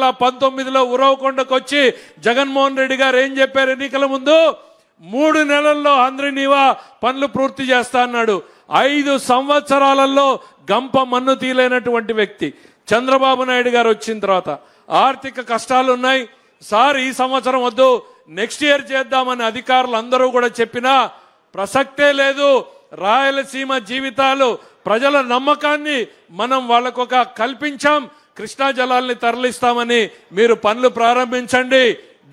2019లో ఉరవకొండకు వచ్చి జగన్మోహన్ రెడ్డి గారు ఏం చెప్పారు ఎన్నికల ముందు? 3 నెలల్లో హంద్రీనీవా పనులు పూర్తి చేస్తా అన్నాడు. 5 సంవత్సరాలలో గంప మన్ను తీయలేనటువంటి వ్యక్తి చంద్రబాబు నాయుడు గారు వచ్చిన తర్వాత ఆర్థిక కష్టాలు ఉన్నాయి సార్, ఈ సంవత్సరం వద్దు నెక్స్ట్ ఇయర్ చేద్దామని అధికారులు అందరూ కూడా చెప్పినా ప్రసక్తే లేదు. రాయలసీమ జీవితాలు ప్రజల నమ్మకాన్ని మనం వాళ్ళకొక కల్పించాం. కృష్ణా జలాల్ని తరలిస్తామని మీరు పనులు ప్రారంభించండి,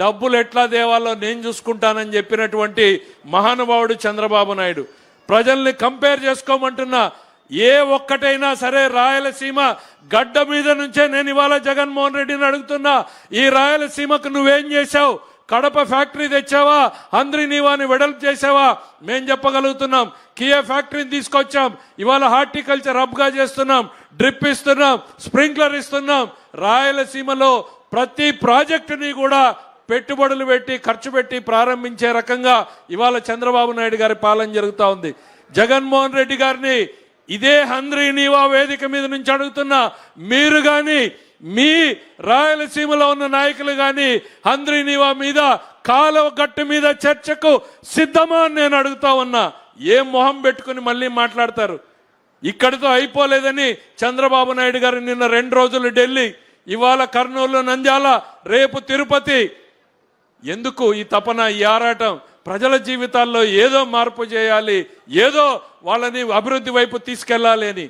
డబ్బులు ఎట్లా దేవాలో నేను చూసుకుంటానని చెప్పినటువంటి మహానుభావుడు చంద్రబాబు నాయుడు. ప్రజల్ని కంపేర్ చేసుకోమంటున్నా, ఏ ఒక్కటైనా సరే రాయలసీమ గడ్డ మీద నుంచే నేను ఇవాళ జగన్మోహన్ రెడ్డిని అడుగుతున్నా, ఈ రాయలసీమకు నువ్వేం చేశావు? కడప ఫ్యాక్టరీ తెచ్చావా? హంద్రీనీవాని వెడల్పు చేసావా? మేం చెప్పగలుగుతున్నాం. కియా ఫ్యాక్టరీని తీసుకొచ్చాం, ఇవాళ హార్టికల్చర్ హబ్గా చేస్తున్నాం, డ్రిప్ ఇస్తున్నాం, స్ప్రింక్లర్ ఇస్తున్నాం. రాయలసీమలో ప్రతి ప్రాజెక్టుని కూడా పెట్టుబడులు పెట్టి ఖర్చు పెట్టి ప్రారంభించే రకంగా ఇవాళ చంద్రబాబు నాయుడు గారి పాలన జరుగుతూ ఉంది. జగన్మోహన్ రెడ్డి గారిని ఇదే హంద్రీనీవా వేదిక మీద నుంచి అడుగుతున్నా, మీరు కానీ మీ రాయలసీమలో ఉన్న నాయకులు కానీ హంద్రీనీవా మీద కాలువ గట్టు మీద చర్చకు సిద్ధమా అని నేను అడుగుతా ఉన్నా. ఏం మొహం పెట్టుకుని మళ్ళీ మాట్లాడతారు? ఇక్కడితో అయిపోలేదని చంద్రబాబు నాయుడు గారు నిన్న 2 రోజులు ఢిల్లీ, ఇవాళ కర్నూలు, నంద్యాల, రేపు తిరుపతి. ఎందుకు ఈ తపన, ఈ ఆరాటం? ప్రజల జీవితాల్లో ఏదో మార్పు చేయాలి, ఏదో వాళ్ళని అభివృద్ధి వైపు తీసుకెళ్లాలి అని.